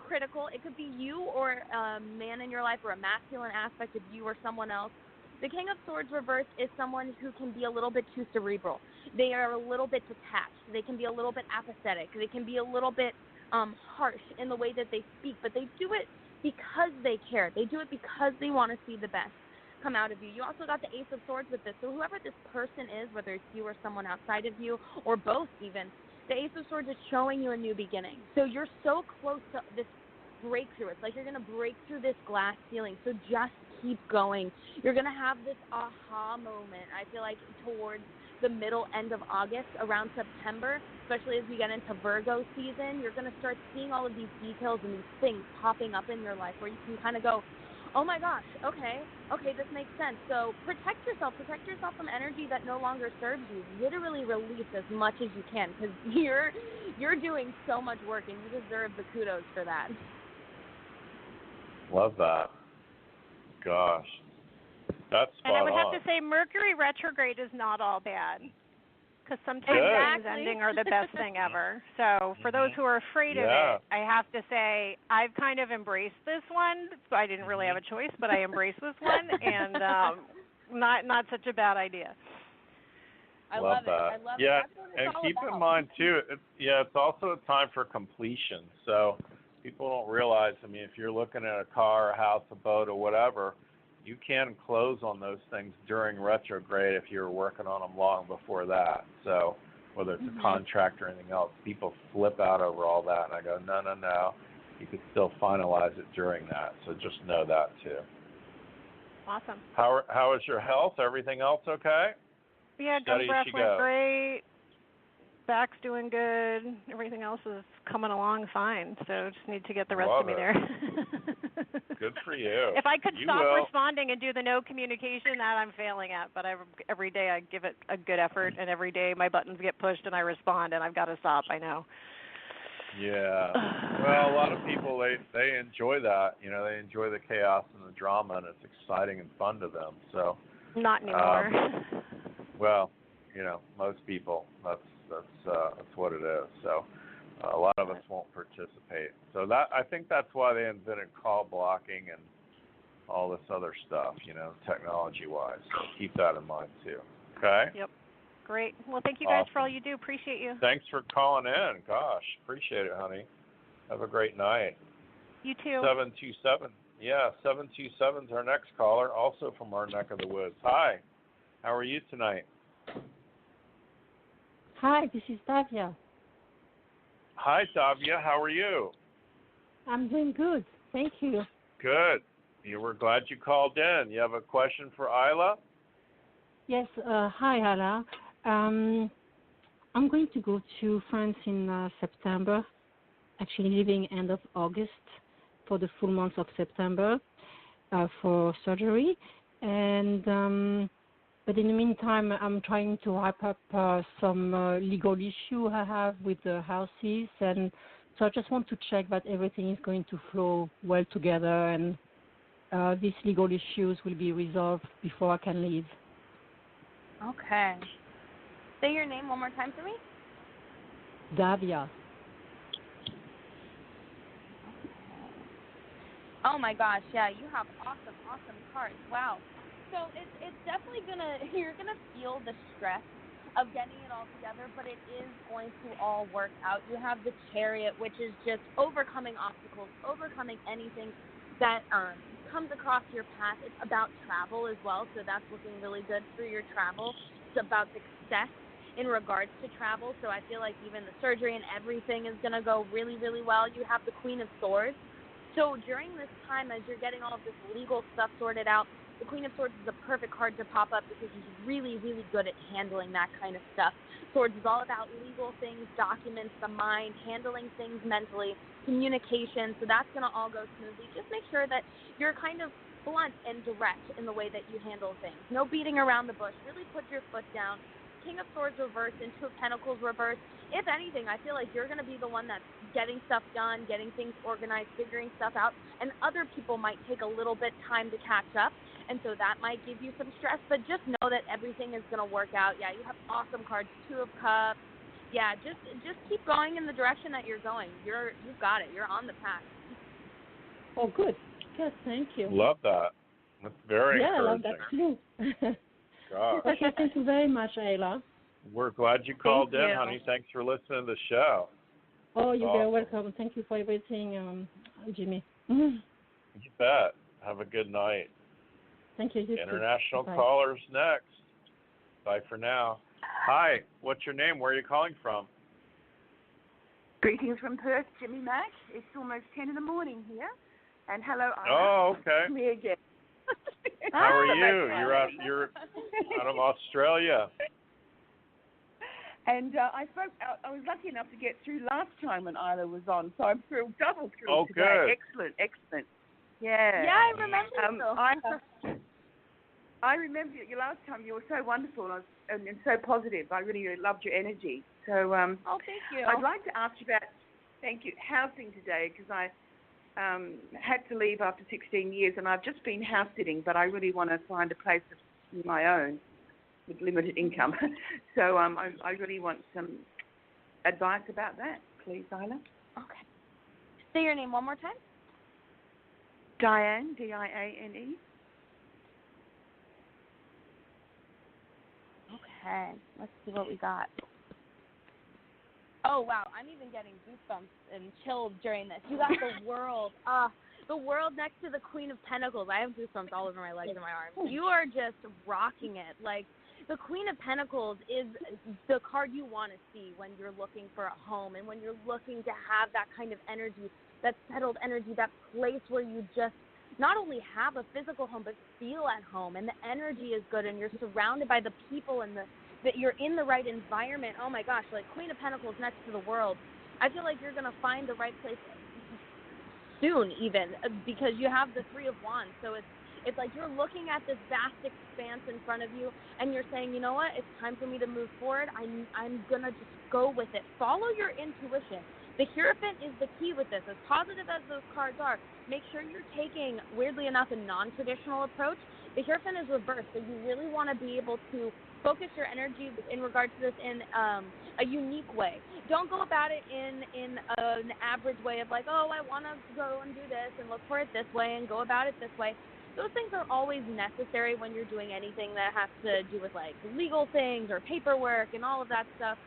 critical. It could be you or a man in your life or a masculine aspect of you or someone else. The King of Swords reverse is someone who can be a little bit too cerebral. They are a little bit detached. They can be a little bit apathetic. They can be a little bit harsh in the way that they speak, but they do it because they care. They do it because they want to see the best come out of you. You also got the Ace of Swords with this. So whoever this person is, whether it's you or someone outside of you or both even, the Ace of Swords is showing you a new beginning. So you're so close to this breakthrough. It's like you're going to break through this glass ceiling. So just keep going. You're going to have this aha moment, I feel like, towards the middle, end of August, around September, especially as we get into Virgo season. You're going to start seeing all of these details and these things popping up in your life where you can kind of go, oh my gosh, okay, this makes sense. So protect yourself from energy that no longer serves you. Literally release as much as you can, because you're doing so much work and you deserve the kudos for that. Love that. Gosh, that's spot And I would on. have to say Mercury retrograde is not all bad, because sometimes things ending are the best thing ever. So for those who are afraid of it, I have to say I've kind of embraced this one. So I didn't really have a choice, but I embraced this one, and not such a bad idea. I love that. I love it. Yeah, That's what it's and all keep about. in mind too, it's also a time for completion. So people don't realize, I mean, if you're looking at a car, a house, a boat, or whatever, you can close on those things during retrograde if you're working on them long before that. So whether it's a contract or anything else, people flip out over all that. And I go, no. You could still finalize it during that. So just know that too. Awesome. How is your health? Everything else okay? Yeah, gun breath went great. Back's doing good. Everything else is coming along fine. So just need to get the rest of me there. Good for you. If I could stop responding and do the no communication, that I'm failing at. But every day I give it a good effort, and every day my buttons get pushed and I respond, and I've got to stop. I know. Yeah. Well, a lot of people, they enjoy that. You know, they enjoy the chaos and the drama, and it's exciting and fun to them. So. Not anymore. Well, you know, most people, that's what it is. So a lot of us won't participate. So I think that's why they invented call blocking and all this other stuff, you know, technology-wise. So keep that in mind too. Okay? Yep. Great. Well, thank you guys for all you do. Appreciate you. Thanks for calling in. Gosh, appreciate it, honey. Have a great night. You too. 727. Yeah, 727 is our next caller, also from our neck of the woods. Hi. How are you tonight? Hi, this is Davia. Hi, Davia. How are you? I'm doing good. Thank you. Good. We're glad you called in. You have a question for Ayla? Yes. Hi, Ayla. I'm going to go to France in September, actually leaving end of August for the full month of September for surgery. And but in the meantime, I'm trying to wrap up some legal issue I have with the houses, and so I just want to check that everything is going to flow well together, and these legal issues will be resolved before I can leave. Okay. Say your name one more time for me. Davia. Oh my gosh, yeah, you have awesome cards. Wow. So it's definitely you're gonna feel the stress of getting it all together, but it is going to all work out. You have the Chariot, which is just overcoming obstacles, overcoming anything that comes across your path. It's about travel as well, so that's looking really good for your travel. It's about success in regards to travel, so I feel like even the surgery and everything is going to go really, really well. You have the Queen of Swords. So during this time, as you're getting all of this legal stuff sorted out, the Queen of Swords is a perfect card to pop up because she's really, really good at handling that kind of stuff. Swords is all about legal things, documents, the mind, handling things mentally, communication, so that's going to all go smoothly. Just make sure that you're kind of blunt and direct in the way that you handle things. No beating around the bush. Really put your foot down. King of Swords reversed and Two of Pentacles reversed. If anything, I feel like you're going to be the one that's getting stuff done, getting things organized, figuring stuff out, and other people might take a little bit time to catch up, and so that might give you some stress, but just know that everything is going to work out. Yeah, you have awesome cards, Two of Cups. Yeah, just keep going in the direction that you're going. You've got it. You're on the path. Oh, good. Good, thank you. Love that. That's very encouraging. I love that too. Gosh. Okay, thank you very much, Ayla. We're glad you called in, honey. Thanks for listening to the show. Oh, you're very welcome. Thank you for everything, Jimmy. You bet. Have a good night. Thank you. International Bye. callers next. Bye for now. Hi, what's your name? Where are you calling from? Greetings from Perth, Jimmy Mack. It's almost 10 in the morning here. And hello, Ayla. Oh, okay. Me again. How are you? You're out of Australia. And I was lucky enough to get through last time when Ayla was on, so I'm double thrilled today. Good. Excellent. Yeah. Yeah, I remember you. I remember you last time. You were so wonderful and so positive. I really loved your energy. So thank you. I'd like to ask you about, housing today, because I had to leave after 16 years, and I've just been house sitting, but I really want to find a place of my own with limited income. So I really want some advice about that, please, Ayla. Okay. Say your name one more time. Diane, Diane. Okay, let's see what we got. Oh, wow, I'm even getting goosebumps and chills during this. You got the world. The world next to the Queen of Pentacles. I have goosebumps all over my legs and my arms. You are just rocking it. Like, the Queen of Pentacles is the card you want to see when you're looking for a home and when you're looking to have that kind of energy, that settled energy, that place where you just not only have a physical home but feel at home, and the energy is good, and you're surrounded by the people and that you're in the right environment. Oh my gosh, like Queen of Pentacles next to the world. I feel like you're going to find the right place soon even, because you have the Three of Wands. So it's like you're looking at this vast expanse in front of you, and you're saying, you know what, it's time for me to move forward. I'm going to just go with it. Follow your intuition. The Hierophant is the key with this. As positive as those cards are, make sure you're taking, weirdly enough, a non-traditional approach. The Hierophant is reversed, so you really want to be able to focus your energy in regards to this in a unique way. Don't go about it in an average way of like, oh, I want to go and do this and look for it this way and go about it this way. Those things are always necessary when you're doing anything that has to do with like legal things or paperwork and all of that stuff.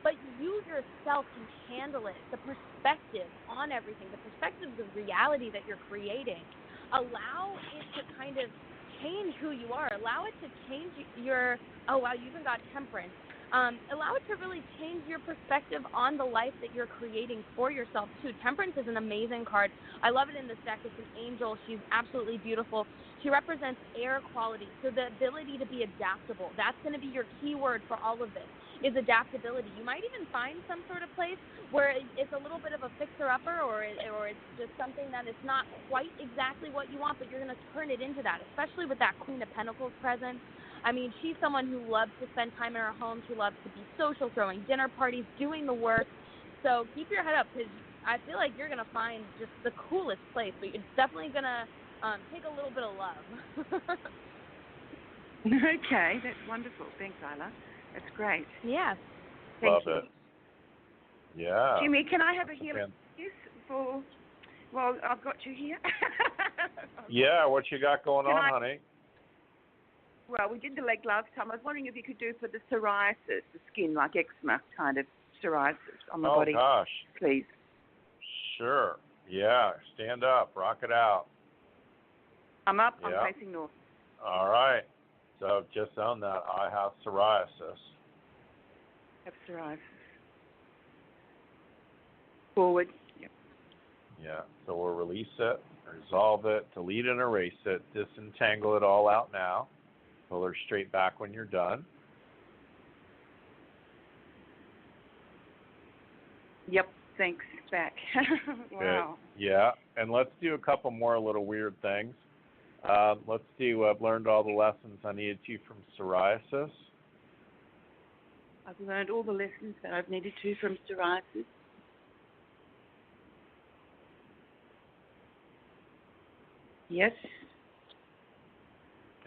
But you yourself can handle it. The perspective on everything, the perspective of reality that you're creating, allow it to kind of change who you are. Allow it to change your, oh wow, you even got Temperance. Allow it to really change your perspective on the life that you're creating for yourself too. Temperance is an amazing card. I love it in this deck. It's an angel. She's absolutely beautiful. She represents air quality, so the ability to be adaptable. That's going to be your key word for all of this, is adaptability. You might even find some sort of place where it's a little bit of a fixer-upper, or it's just something that is not quite exactly what you want, but you're going to turn it into that, especially with that Queen of Pentacles present. I mean, she's someone who loves to spend time in her home. She loves to be social, throwing dinner parties, doing the work. So keep your head up, because I feel like you're going to find just the coolest place, but it's definitely going to take a little bit of love. Okay, that's wonderful. Thanks, Ayla. That's great. Yeah. Love Thank you. it. Yeah. Jimmy, can I have a healing for? Well, I've got you here. Yeah, what you got going on, honey? Well, we did the leg last time. I was wondering if you could do for the psoriasis, the skin, like eczema kind of psoriasis on the body. Oh, gosh. Please. Sure. Yeah, stand up, rock it out. I'm up, Yeah. I'm facing north. All right. So just on that, I have psoriasis. Have psoriasis. Forward. Yep. Yeah, so we'll release it, resolve it, delete and erase it, disentangle it all out now. Pull her straight back when you're done. Yep, thanks. Back. Wow. Good. Yeah, and let's do a couple more little weird things. Let's do, I've learned all the lessons I needed to from psoriasis. I've learned all the lessons that I've needed to from psoriasis. Yes.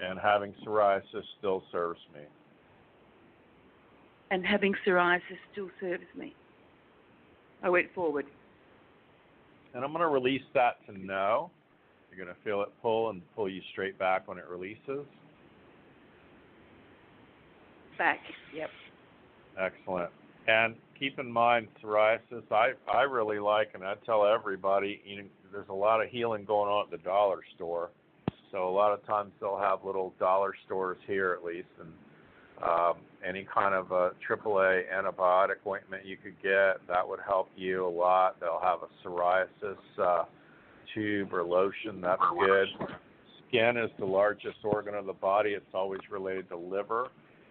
And having psoriasis still serves me. And having psoriasis still serves me. I went forward. And I'm going to release that to no. You're going to feel it pull and pull you straight back when it releases. Back, yep. Excellent. And keep in mind, psoriasis, I really like, and I tell everybody, you know, there's a lot of healing going on at the dollar store. So a lot of times they'll have little dollar stores here at least, and any kind of a AAA antibiotic ointment you could get, that would help you a lot. They'll have a psoriasis tube or lotion, that's good. Skin is the largest organ of the body. It's always related to liver.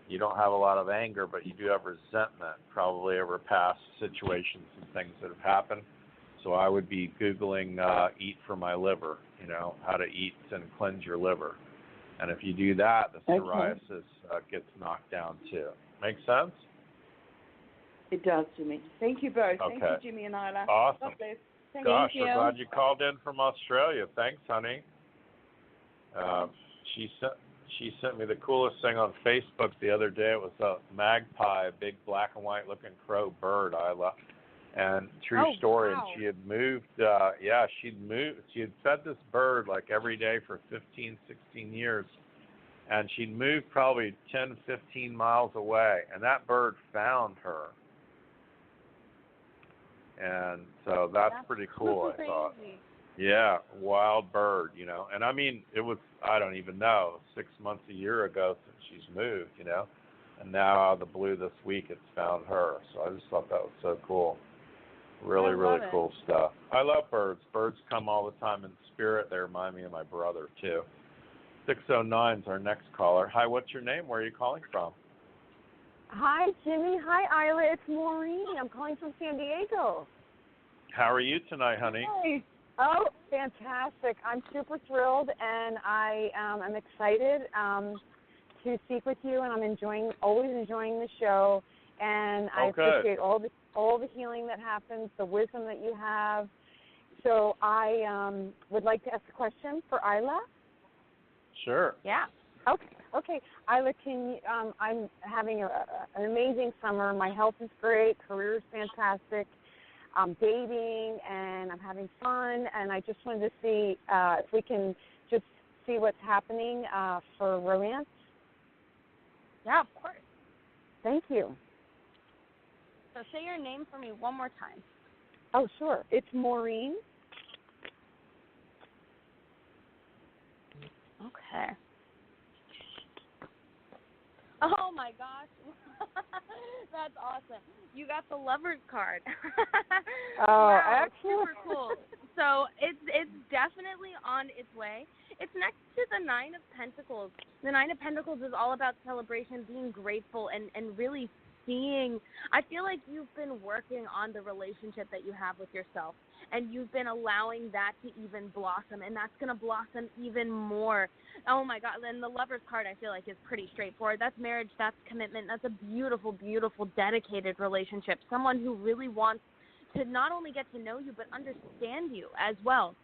You don't have a lot of anger, but you do have resentment, probably over past situations and things that have happened. So I would be Googling eat for my liver, you know, how to eat and cleanse your liver. And if you do that, the psoriasis gets knocked down too. Make sense? It does, Jimmy. Thank you both. Okay. Thank you, Jimmy and Ayla. Awesome. Gosh, you. we're glad you called in from Australia. Thanks, honey. She sent me the coolest thing on Facebook the other day. It was a magpie, a big black and white looking crow bird, Ayla. And true story, wow. and she had moved, she had fed this bird like every day for 15, 16 years. And she'd moved probably 10, 15 miles away, and that bird found her. And so that's pretty cool, I thought. Yeah, wild bird, you know. And I mean, it was, I don't even know, 6 months, a year ago since she's moved, you know. And now out of the blue this week, it's found her. So I just thought that was so cool. Really, really cool stuff. I love birds. Birds come all the time in spirit. They remind me of my brother, too. 609 is our next caller. Hi, what's your name? Where are you calling from? Hi, Jimmy. Hi, Ayla. It's Maureen. I'm calling from San Diego. How are you tonight, honey? Hi. Oh, fantastic. I'm super thrilled, and I am excited to speak with you, and I'm always enjoying the show, and I appreciate all the healing that happens, the wisdom that you have. So I would like to ask a question for Ayla. Sure. Yeah. Okay. Ayla, I'm having an amazing summer. My health is great. Career is fantastic. I'm dating, and I'm having fun. And I just wanted to see if we can just see what's happening for romance. Yeah, of course. Thank you. So say your name for me one more time. Oh, sure. It's Maureen. Okay. Oh my gosh. That's awesome. You got the Lover's card. Oh, wow, excellent. super cool. So it's definitely on its way. It's next to the Nine of Pentacles. The Nine of Pentacles is all about celebration, being grateful, and really seeing. I feel like you've been working on the relationship that you have with yourself, and you've been allowing that to even blossom, and that's going to blossom even more. Oh, my God. And the Lover's card, I feel like, is pretty straightforward. That's marriage. That's commitment. That's a beautiful, beautiful, dedicated relationship. Someone who really wants to not only get to know you, but understand you as well.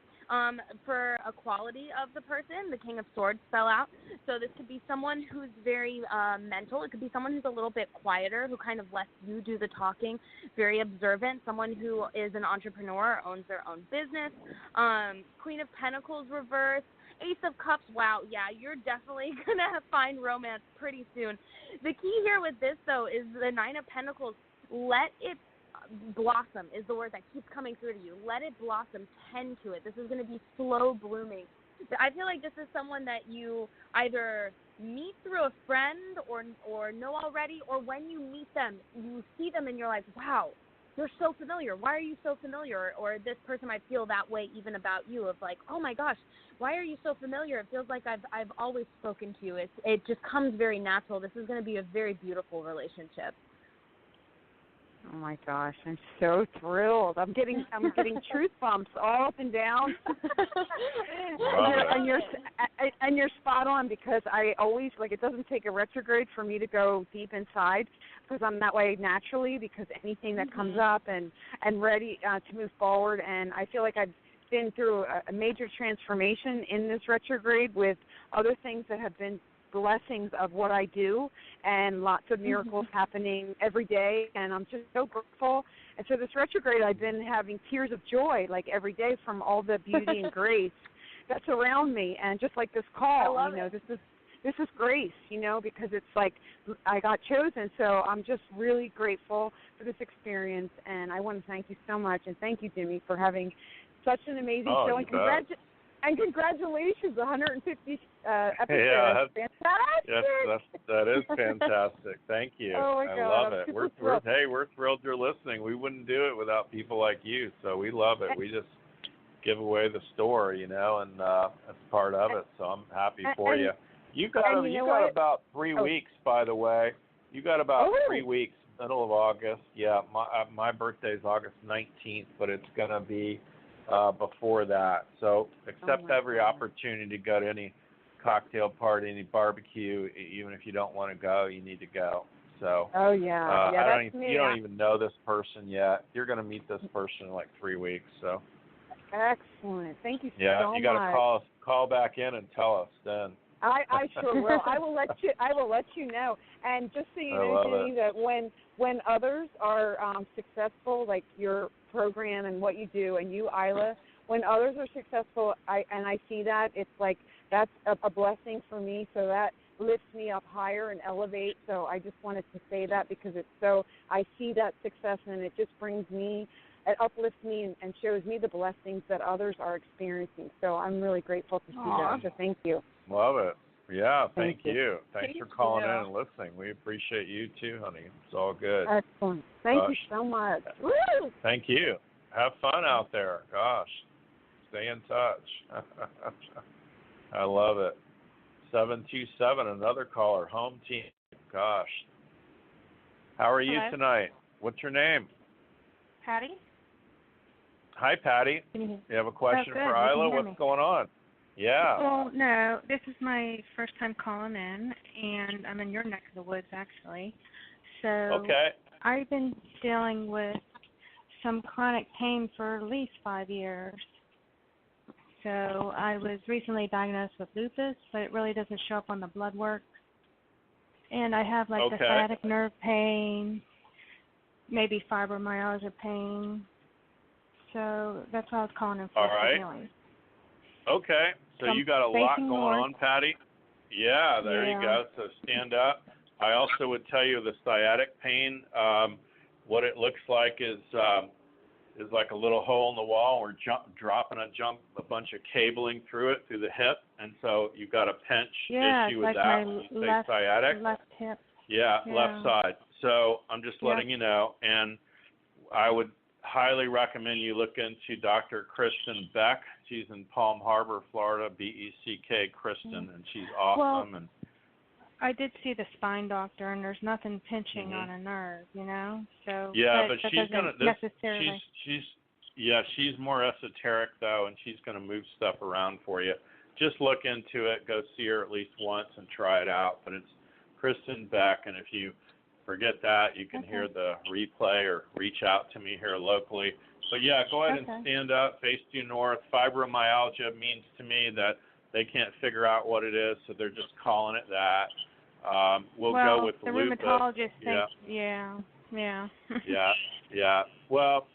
for a quality of the person. The King of Swords fell out. So this could be someone who's very mental. It could be someone who's a little bit quieter, who kind of lets you do the talking, very observant, someone who is an entrepreneur, owns their own business. Queen of Pentacles reversed. Ace of Cups, wow, yeah, you're definitely going to find romance pretty soon. The key here with this, though, is the Nine of Pentacles. Let it blossom is the word that keeps coming through to you. Let it blossom. Tend to it. This is going to be slow blooming. I feel like this is someone that you either meet through a friend or know already, or when you meet them, you see them and you're like, wow, you're so familiar. Why are you so familiar? Or this person might feel that way even about you, of like, oh my gosh, why are you so familiar? It feels like I've always spoken to you. It just comes very natural. This is going to be a very beautiful relationship. Oh my gosh, I'm so thrilled. I'm getting truth bumps all up and down. and you're spot on, because I always, like, it doesn't take a retrograde for me to go deep inside, because I'm that way naturally, because anything that comes up and ready to move forward. And I feel like I've been through a major transformation in this retrograde with other things that have been blessings of what I do, and lots of miracles happening every day, and I'm just so grateful. And so this retrograde, I've been having tears of joy, like, every day, from all the beauty and grace that's around me. And just like this call, this is grace, because it's like I got chosen. So I'm just really grateful for this experience, and I want to thank you so much. And thank you, Jimmy, for having such an amazing show. And congratulations, 150 episodes. Yeah, fantastic. Yes, that is fantastic. Thank you. Oh my God, I love it. We're thrilled you're listening. We wouldn't do it without people like you, so we love it. We just give away the store, and that's part of it. So I'm happy for you. You got about 3 weeks, by the way. You got about 3 weeks, middle of August. Yeah, my birthday is August 19th, but it's gonna be before that. So accept every opportunity to go to any cocktail party, any barbecue. Even if you don't want to go, you need to go. So you don't even know this person yet. You're going to meet this person in like 3 weeks. So excellent. Thank you so much. Yeah, you got to call back in and tell us then. I sure will. I will let you know. And just so you know, Jenny, that when others are successful, like your program and what you do, and you, Ayla, when others are successful, I see that, it's like that's a blessing for me. So that lifts me up higher and elevates. So I just wanted to say that, because I see that success, and it just brings me, it uplifts me and shows me the blessings that others are experiencing. So I'm really grateful to see that. So thank you. Love it. Yeah, thank you. Thanks for calling in and listening. We appreciate you too, honey. It's all good. Excellent. Thank you so much. Woo! Thank you. Have fun out there. Gosh, stay in touch. I love it. 727, another caller, home team. Gosh. How are you tonight? What's your name? Patty. Hi, Patty. You have a question for Ayla? What's going on? Yeah. Well, no, this is my first time calling in, and I'm in your neck of the woods, actually. So I've been dealing with some chronic pain for at least 5 years. So I was recently diagnosed with lupus, but it really doesn't show up on the blood work. And I have the sciatic nerve pain, maybe fibromyalgia pain. So that's why I was calling in for healing. Okay, so you got a lot going on, Patty. Yeah, there you go. So stand up. I also would tell you the sciatic pain, what it looks like is like a little hole in the wall. We're dropping a bunch of cabling through it, through the hip, and so you've got a pinch issue with that. When you say sciatic. Left hip. Yeah, left side. So I'm just letting you know, and I would highly recommend you look into Dr. Kristen Beck. She's in Palm Harbor, Florida, B-E-C-K, Kristen, and she's awesome. Well, I did see the spine doctor, and there's nothing pinching on a nerve, So but she's gonna she's more esoteric though, and she's gonna move stuff around for you. Just look into it. Go see her at least once and try it out. But it's Kristen Beck, and if you forget that, you can hear the replay or reach out to me here locally. But yeah, go ahead and stand up, face due north. Fibromyalgia means to me that they can't figure out what it is, so they're just calling it that. We'll go with the lupus. Rheumatologist yeah. Yeah. Well,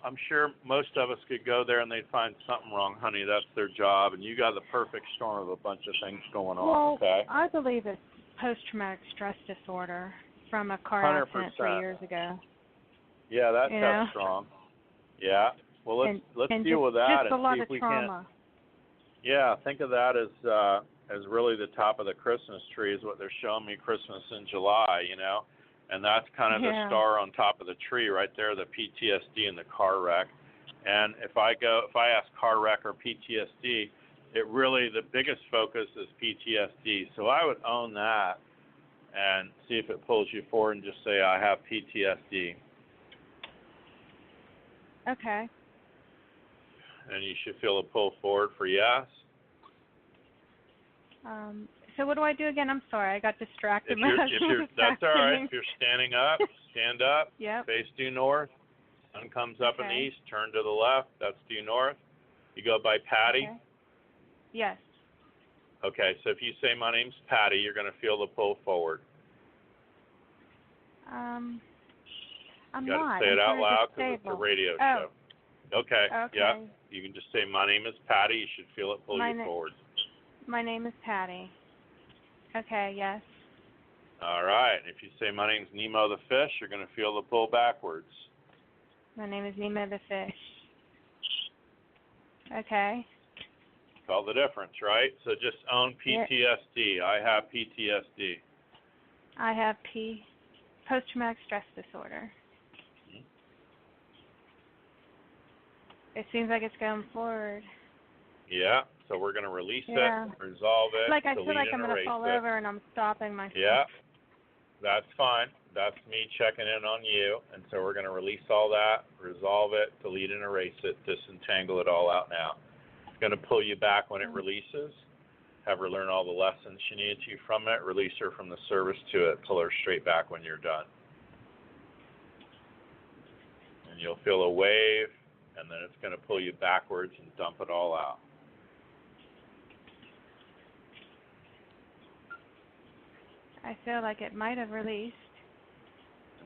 I'm sure most of us could go there and they'd find something wrong, honey. That's their job, and you got the perfect storm of a bunch of things going on. Well, okay. I believe it's post-traumatic stress disorder from a car accident 3 years ago. Yeah, that's strong. Yeah. Well, let's deal with that and see if we can. Yeah, think of that as really the top of the Christmas tree is what they're showing me. Christmas in July, and that's kind of the star on top of the tree right there, the PTSD and the car wreck. And if I ask car wreck or PTSD, the biggest focus is PTSD. So I would own that and see if it pulls you forward and just say, I have PTSD. Okay. And you should feel a pull forward for yes. So what do I do again? I'm sorry, I got distracted. That's all right. If you're standing up, stand up. Yep. Face due north. Sun comes up in the east. Turn to the left. That's due north. You go by Patty. Okay. Yes. Okay. So if you say my name's Patty, you're going to feel the pull forward. I'm you got not. to say it out loud because it's a radio show. Okay. Yeah. You can just say my name is Patty. You should feel it pull you forward. My name is Patty. Okay, yes. All right. If you say my name's Nemo the fish, you're going to feel the pull backwards. My name is Nemo the fish. Okay. Felt the difference, right? So just own PTSD. Yep. I have PTSD. I have post-traumatic stress disorder. Mm-hmm. It seems like it's going forward. Yeah. So we're going to release it, resolve it, I feel like I'm going to fall over and I'm stopping myself. Yeah, that's fine. That's me checking in on you. And so we're going to release all that, resolve it, delete and erase it, disentangle it all out now. It's going to pull you back when it releases. Have her learn all the lessons she needs you from it, release her from the service to it, pull her straight back when you're done. And you'll feel a wave, and then it's going to pull you backwards and dump it all out. I feel like it might have released.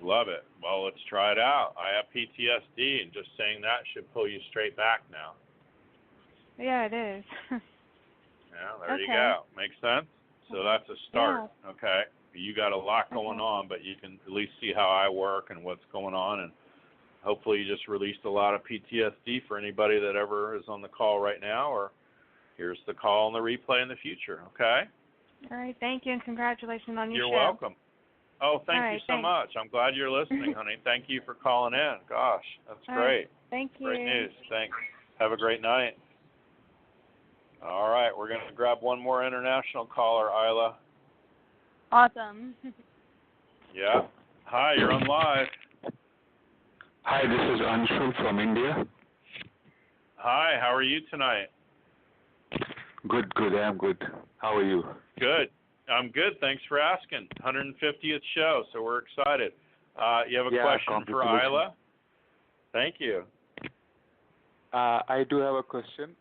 Love it. Well, let's try it out. I have PTSD, and just saying that should pull you straight back now. Yeah, it is. Yeah, there you go. Makes sense? So that's a start, okay? You got a lot going on, but you can at least see how I work and what's going on, and hopefully you just released a lot of PTSD for anybody that ever is on the call right now, or here's the call and the replay in the future, okay? All right, thank you, and congratulations on your show. You're welcome. Oh, thank you so much. I'm glad you're listening, honey. Thank you for calling in. Gosh, that's great. Thank you. Great news. Thanks. Have a great night. All right, we're going to grab one more international caller, Ayla. Awesome. Yeah. Hi, you're on live. Hi, this is Anshul from India. Hi, how are you tonight? Good. I'm good. How are you? Good. I'm good. Thanks for asking. 150th show, so we're excited. You have a question for Ayla? Thank you. I do have a question.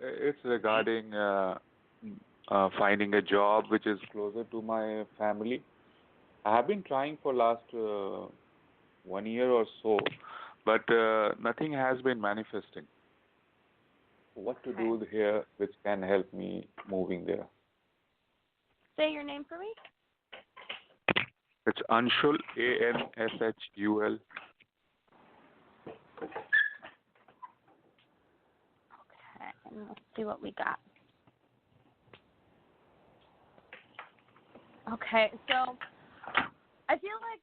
It's regarding finding a job which is closer to my family. I have been trying for last 1 year or so, but nothing has been manifesting. What to do here which can help me moving there? Say your name for me. It's Anshul, Anshul. Okay, and let's see what we got. Okay, so I feel like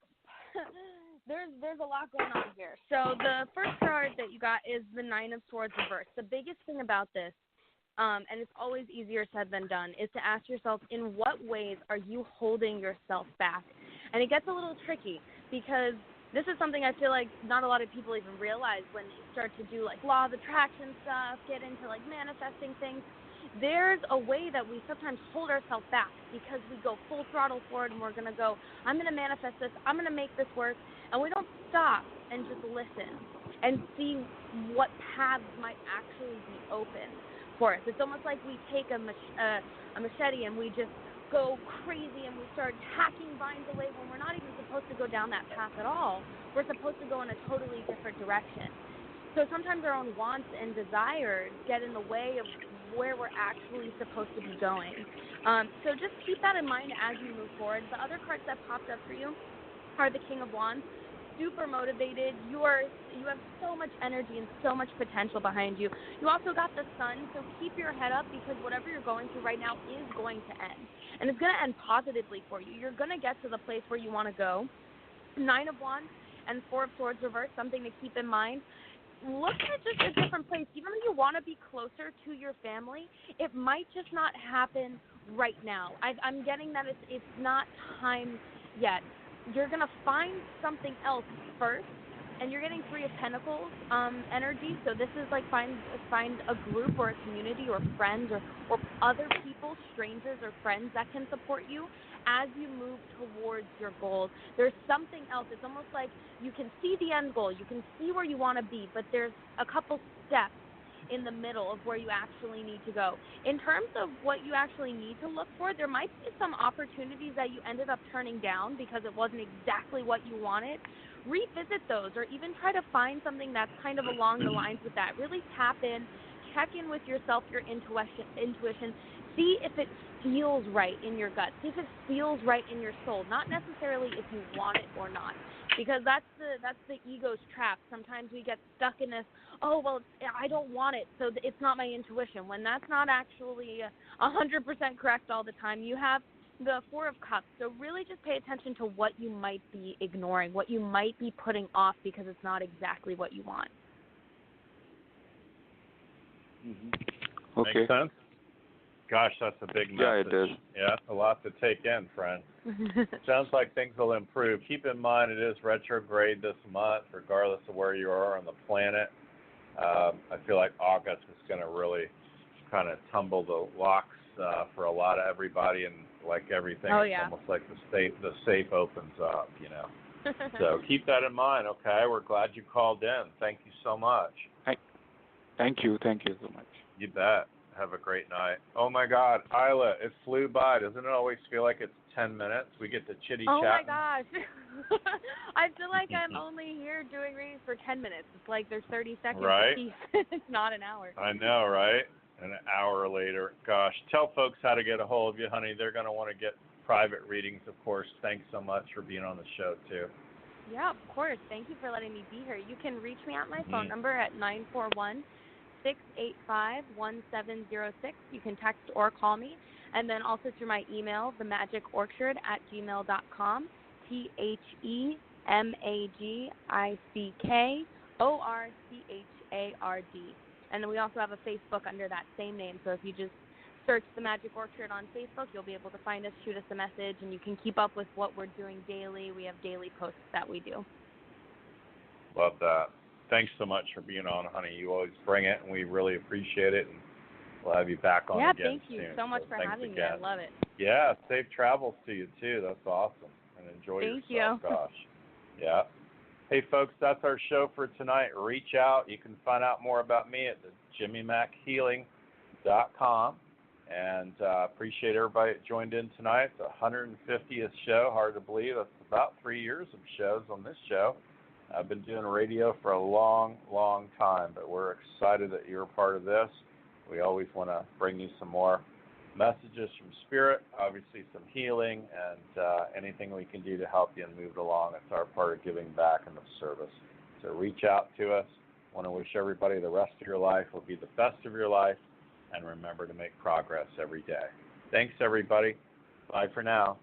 there's a lot going on here. So the first card that you got is the Nine of Swords reversed. The biggest thing about this, and it's always easier said than done, is to ask yourself, in what ways are you holding yourself back? And it gets a little tricky because this is something I feel like not a lot of people even realize when they start to do like law of attraction stuff, get into like manifesting things. There's a way that we sometimes hold ourselves back because we go full throttle forward and we're going to go, I'm going to manifest this, I'm going to make this work, and we don't stop and just listen. and see what paths might actually be open for us. It's almost like we take a machete and we just go crazy and we start hacking vines away when we're not even supposed to go down that path at all. We're supposed to go in a totally different direction. So sometimes our own wants and desires get in the way of where we're actually supposed to be going. So just keep that in mind as you move forward. The other cards that popped up for you are the King of Wands. Super motivated. You have so much energy and so much potential behind you. You also got the Sun, so keep your head up because whatever you're going through right now is going to end. And it's going to end positively for you. You're going to get to the place where you want to go. 9 of Wands and 4 of Swords reversed, something to keep in mind. Look at just a different place. Even though you want to be closer to your family, it might just not happen right now. I'm getting that it's not time yet. You're going to find something else first, and you're getting 3 of Pentacles energy. So this is like find a group or a community or friends or other people, strangers or friends that can support you as you move towards your goals. There's something else. It's almost like you can see the end goal. You can see where you want to be, but there's a couple steps in the middle of where you actually need to go. In terms of what you actually need to look for, there might be some opportunities that you ended up turning down because it wasn't exactly what you wanted. Revisit those or even try to find something that's kind of along the lines with that. Really tap in, check in with yourself, your intuition. See if it feels right in your gut. See if it feels right in your soul. Not necessarily if you want it or not, because that's the ego's trap. Sometimes we get stuck in this, oh, well, I don't want it, so it's not my intuition, when that's not actually 100% correct all the time. You have the 4 of Cups, so really just pay attention to what you might be ignoring, what you might be putting off because it's not exactly what you want. Mm-hmm. Okay. Makes sense? Gosh, that's a big message. Yeah, it does. Yeah, that's a lot to take in, friend. Sounds like things will improve. Keep in mind it is retrograde this month, regardless of where you are on the planet. I feel like August is going to really kind of tumble the locks for a lot of everybody, and like everything, it's almost like the safe opens up, you know. So keep that in mind, okay? We're glad you called in. Thank you so much. Thank you so much. You bet. Have a great night. Oh, my God. Ayla, it flew by. Doesn't it always feel like it's 10 minutes? We get to chitty-chat. Oh, my gosh. I feel like I'm only here doing readings for 10 minutes. It's like there's 30 seconds right? a piece. It's not an hour. I know, right? And an hour later. Gosh, tell folks how to get a hold of you, honey. They're going to want to get private readings, of course. Thanks so much for being on the show, too. Yeah, of course. Thank you for letting me be here. You can reach me at my phone number at 941-685-1706. You can text or call me. And then also through my email, themagicorchard@gmail.com, THEMAGICKORCHARD. And then we also have a Facebook under that same name. So if you just search The Magic Orchard on Facebook, you'll be able to find us, shoot us a message, and you can keep up with what we're doing daily. We have daily posts that we do. Love that. Thanks so much for being on, honey. You always bring it, and we really appreciate it. And we'll have you back on again soon. Yeah, thank you so much for having me. I love it. Yeah, safe travels to you, too. That's awesome. And enjoy yourself. Thank you. Gosh. Yeah. Hey, folks, that's our show for tonight. Reach out. You can find out more about me at JimmyMackHealing.com. And appreciate everybody that joined in tonight. It's the 150th show. Hard to believe. That's about 3 years of shows on this show. I've been doing radio for a long, long time, but we're excited that you're a part of this. We always want to bring you some more messages from Spirit, obviously some healing, and anything we can do to help you and move it along. It's our part of giving back and of service. So reach out to us. I want to wish everybody the rest of your life will be the best of your life, and remember to make progress every day. Thanks, everybody. Bye for now.